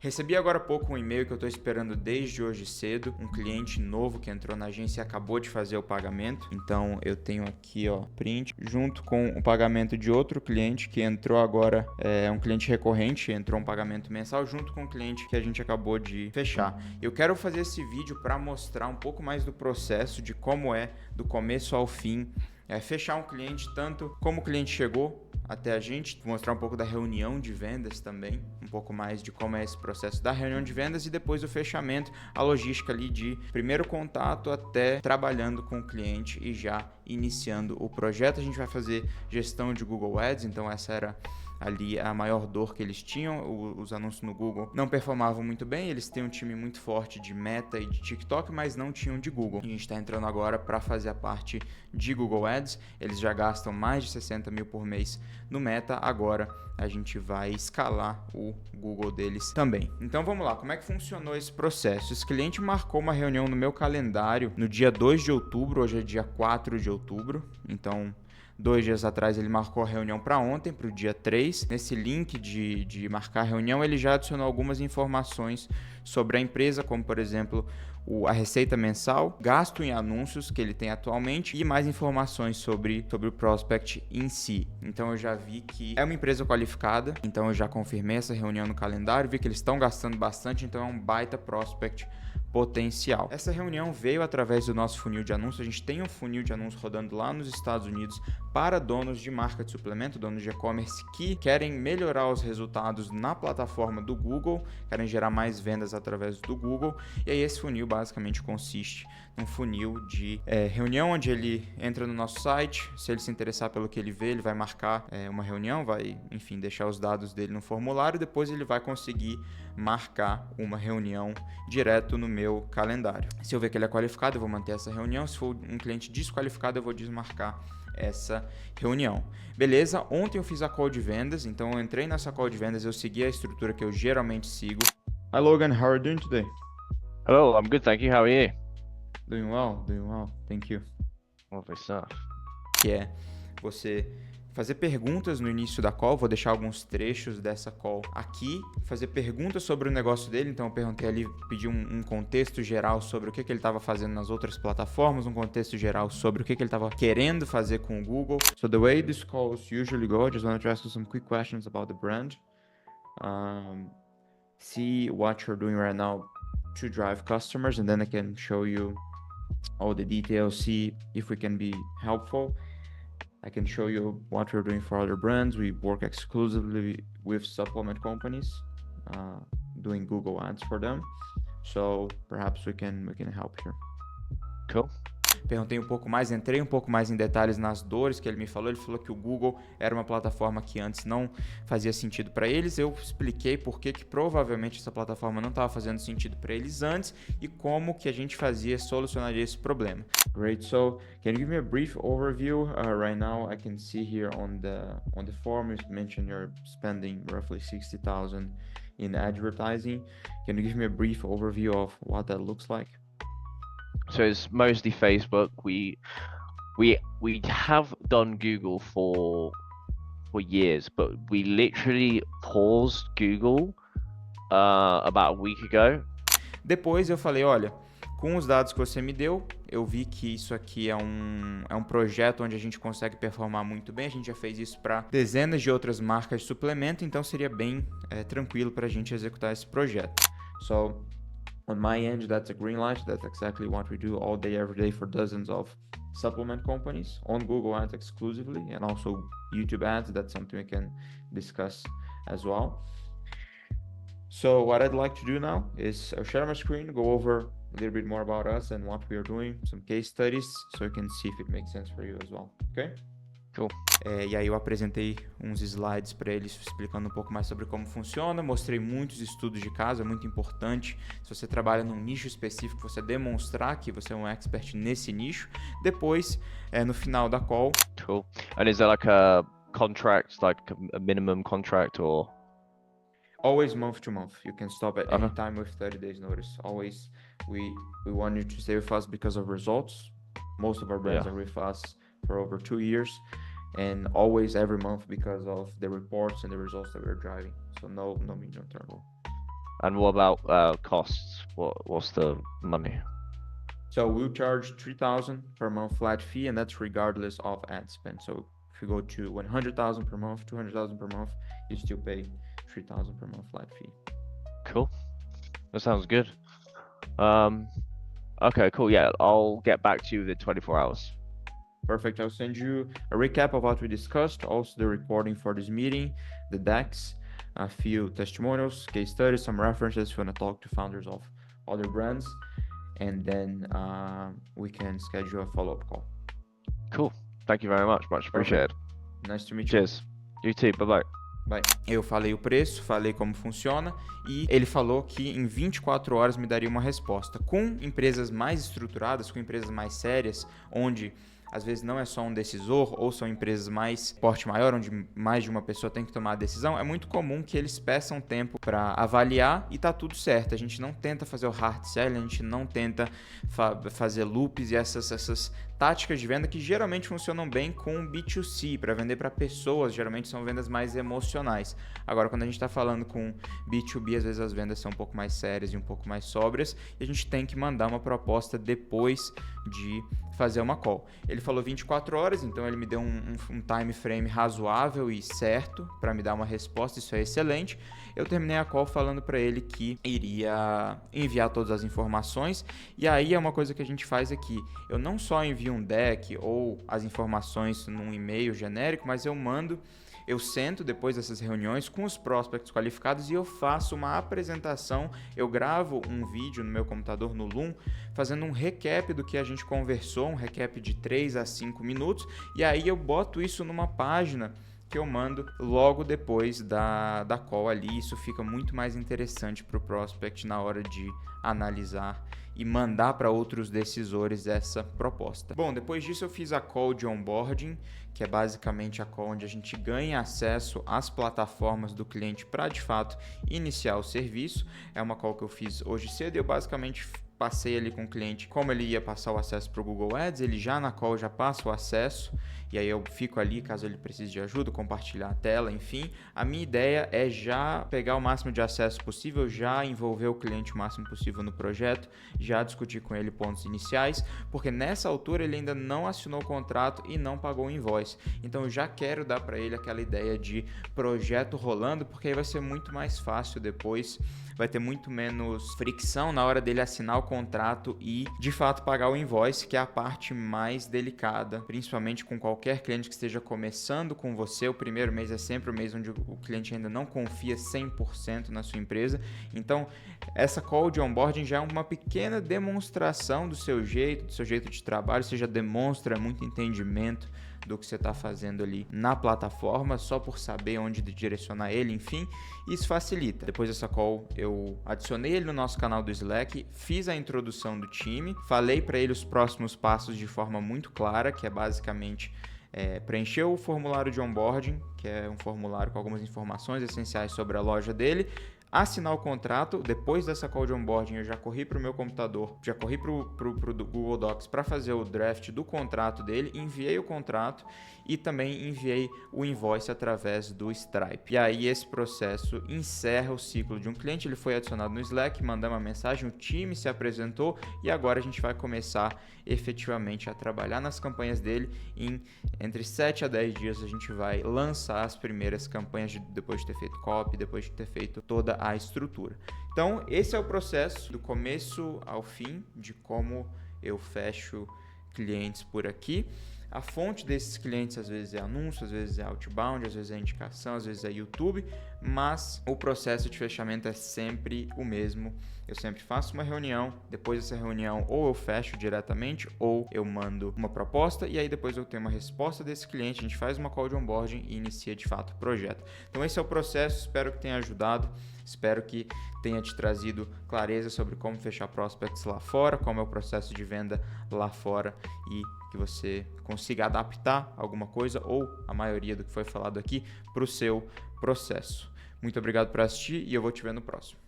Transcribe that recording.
Recebi agora há pouco um e-mail que eu estou esperando desde hoje cedo, um cliente novo que entrou na agência e acabou de fazer o pagamento. Então eu tenho aqui, print, junto com o pagamento de outro cliente que entrou agora, é um cliente recorrente, entrou um pagamento mensal junto com o cliente que a gente acabou de fechar. Eu quero fazer esse vídeo para mostrar um pouco mais do processo, de como é do começo ao fim, fechar um cliente, tanto como o cliente chegou até a gente, mostrar um pouco da reunião de vendas também, um pouco mais de como é esse processo da reunião de vendas e depois o fechamento, a logística ali de primeiro contato até trabalhando com o cliente e já iniciando o projeto. A gente vai fazer gestão de Google Ads, então essa era ali a maior dor que eles tinham. Os anúncios no Google não performavam muito bem, eles têm um time muito forte de Meta e de TikTok, mas não tinham de Google. A gente está entrando agora para fazer a parte de Google Ads, eles já gastam mais de 60 mil por mês no Meta, agora a gente vai escalar o Google deles também. Então vamos lá, como é que funcionou esse processo? Esse cliente marcou uma reunião no meu calendário no dia 2 de outubro, hoje é dia 4 de outubro, então 2 dias atrás ele marcou a reunião para ontem, para o dia 3. Nesse link de marcar a reunião, ele já adicionou algumas informações sobre a empresa, como por exemplo a receita mensal, gasto em anúncios que ele tem atualmente e mais informações sobre o prospect em si. Então eu já vi que é uma empresa qualificada, então eu já confirmei essa reunião no calendário, vi que eles estão gastando bastante, então é um baita prospect potencial. Essa reunião veio através do nosso funil de anúncios. A gente tem um funil de anúncios rodando lá nos Estados Unidos para donos de marca de suplemento, donos de e-commerce que querem melhorar os resultados na plataforma do Google, querem gerar mais vendas através do Google. E aí esse funil basicamente consiste num funil de reunião, onde ele entra no nosso site, se ele se interessar pelo que ele vê, ele vai marcar uma reunião, vai, enfim, deixar os dados dele no formulário, depois ele vai conseguir marcar uma reunião direto no meu calendário. Se eu ver que ele é qualificado, eu vou manter essa reunião. Se for um cliente desqualificado, eu vou desmarcar essa reunião. Beleza? Ontem eu fiz a call de vendas, então eu entrei nessa call de vendas, eu segui a estrutura que eu geralmente sigo. Hi Logan, how are you doing today? Hello, I'm good, thank you. How are you? Doing well, thank you. Lovely stuff. Que é você fazer perguntas no início da call, vou deixar alguns trechos dessa call aqui, fazer perguntas sobre o negócio dele, então eu perguntei ali, pedi um contexto geral sobre o que ele estava fazendo nas outras plataformas, um contexto geral sobre o que ele estava querendo fazer com o Google. So the way these calls usually go, I just wanted to ask you some quick questions about the brand. See what you're doing right now to drive customers, and then I can show you all the details, see if we can be helpful. I can show you what we're doing for other brands. We work exclusively with supplement companies, doing Google Ads for them. So perhaps we can help here. Cool. Perguntei um pouco mais, entrei um pouco mais em detalhes nas dores que ele me falou. Ele falou que o Google era uma plataforma que antes não fazia sentido para eles. Eu expliquei por que provavelmente essa plataforma não estava fazendo sentido para eles antes e como que a gente solucionaria esse problema. Great. So, can you give me a brief overview? Right now, I can see here on the form you mentioned you're spending roughly 60,000 in advertising. Can you give me a brief overview of what that looks like? So it's mostly Facebook. We have done Google for years, but we literally paused Google about a week ago. Depois eu falei, olha, com os dados que você me deu, eu vi que isso aqui é um projeto onde a gente consegue performar muito bem. A gente já fez isso para dezenas de outras marcas de suplemento, então seria bem tranquilo para a gente executar esse projeto. So, on my end, that's a green light. That's exactly what we do all day, every day for dozens of supplement companies on Google Ads exclusively, and also YouTube ads. That's something we can discuss as well. So what I'd like to do now is share my screen, go over a little bit more about us and what we are doing, some case studies, so you can see if it makes sense for you as well, okay? Cool. E aí eu apresentei uns slides para eles explicando um pouco mais sobre como funciona, mostrei muitos estudos de caso, é muito importante, se você trabalha num nicho específico, você demonstrar que você é um expert nesse nicho. Depois, no final da call... Cool. And is there like a contract, like a minimum contract or... Always month to month. You can stop at any time with 30 days notice. Always, we want you to stay with us because of results. Most of our brands are with us for over 2 years, and always every month because of the reports and the results that we're driving. So no minimum term goal. And what about costs? What's the money? So we'll charge 3,000 per month flat fee, and that's regardless of ad spend. So if you go to 100,000 per month, 200,000 per month, you still pay 3,000 per month flat fee. Cool. That sounds good. Okay, cool. Yeah, I'll get back to you within 24 hours. Perfect. I'll send you a recap of what we discussed, also the recording for this meeting, the decks, a few testimonials, case studies, some references if you want to talk to founders of other brands, and then we can schedule a follow-up call. Cool. Thank you very much. Much appreciated. Nice to meet you. Cheers. You too. Bye-bye. Bye. Eu falei o preço, falei como funciona e ele falou que em 24 horas me daria uma resposta. Com empresas mais estruturadas, com empresas mais sérias, onde às vezes não é só um decisor ou são empresas mais porte maior, onde mais de uma pessoa tem que tomar a decisão, é muito comum que eles peçam tempo para avaliar e tá tudo certo. A gente não tenta fazer o hard selling, a gente não tenta fazer loops e essas táticas de venda que geralmente funcionam bem com B2C, para vender para pessoas, geralmente são vendas mais emocionais. Agora, quando a gente está falando com B2B, às vezes as vendas são um pouco mais sérias e um pouco mais sóbrias, e a gente tem que mandar uma proposta depois de fazer uma call. Ele falou 24 horas, então ele me deu um time frame razoável e certo para me dar uma resposta, isso é excelente. Eu terminei a call falando para ele que iria enviar todas as informações, e aí é uma coisa que a gente faz aqui. Eu não só envio um deck ou as informações num e-mail genérico, mas eu sento depois dessas reuniões com os prospects qualificados e eu faço uma apresentação, eu gravo um vídeo no meu computador no Loom, fazendo um recap do que a gente conversou, um recap de 3 a 5 minutos, e aí eu boto isso numa página que eu mando logo depois da call ali. Isso fica muito mais interessante para o prospect na hora de analisar e mandar para outros decisores essa proposta. Bom, depois disso eu fiz a call de onboarding, que é basicamente a call onde a gente ganha acesso às plataformas do cliente para de fato iniciar o serviço. É uma call que eu fiz hoje cedo e eu basicamente passei ali com o cliente como ele ia passar o acesso para o Google Ads, ele já na call já passa o acesso, e aí eu fico ali caso ele precise de ajuda, compartilhar a tela, enfim. A minha ideia é já pegar o máximo de acesso possível, já envolver o cliente o máximo possível no projeto, já discutir com ele pontos iniciais, porque nessa altura ele ainda não assinou o contrato e não pagou o invoice. Então eu já quero dar para ele aquela ideia de projeto rolando, porque aí vai ser muito mais fácil depois, vai ter muito menos fricção na hora dele assinar o contrato e de fato pagar o invoice, que é a parte mais delicada, principalmente com qualquer cliente que esteja começando com você. O primeiro mês é sempre o mês onde o cliente ainda não confia 100% na sua empresa. Então, essa call de onboarding já é uma pequena demonstração do seu jeito de trabalho. Você já demonstra muito entendimento do que você está fazendo ali na plataforma, só por saber onde direcionar ele, enfim, isso facilita. Depois dessa call, eu adicionei ele no nosso canal do Slack, fiz a introdução do time, falei para ele os próximos passos de forma muito clara, que é basicamente preencher o formulário de onboarding, que é um formulário com algumas informações essenciais sobre a loja dele, assinar o contrato. Depois dessa call de onboarding, eu já corri para o meu computador, já corri para o Google Docs para fazer o draft do contrato dele, enviei o contrato e também enviei o invoice através do Stripe. E aí esse processo encerra o ciclo de um cliente, ele foi adicionado no Slack, mandamos uma mensagem, o time se apresentou e agora a gente vai começar efetivamente a trabalhar nas campanhas dele. Entre 7 a 10 dias a gente vai lançar as primeiras campanhas depois de ter feito copy, depois de ter feito toda a estrutura. Então esse é o processo do começo ao fim de como eu fecho clientes por aqui. A fonte desses clientes às vezes é anúncio, às vezes é outbound, às vezes é indicação, às vezes é YouTube, mas o processo de fechamento é sempre o mesmo. Eu sempre faço uma reunião, depois dessa reunião ou eu fecho diretamente ou eu mando uma proposta e aí depois eu tenho uma resposta desse cliente, a gente faz uma call de onboarding e inicia de fato o projeto. Então esse é o processo, espero que tenha ajudado, espero que tenha te trazido clareza sobre como fechar prospects lá fora, como é o processo de venda lá fora e que você consiga adaptar alguma coisa ou a maioria do que foi falado aqui para o seu processo. Muito obrigado por assistir e eu vou te ver no próximo.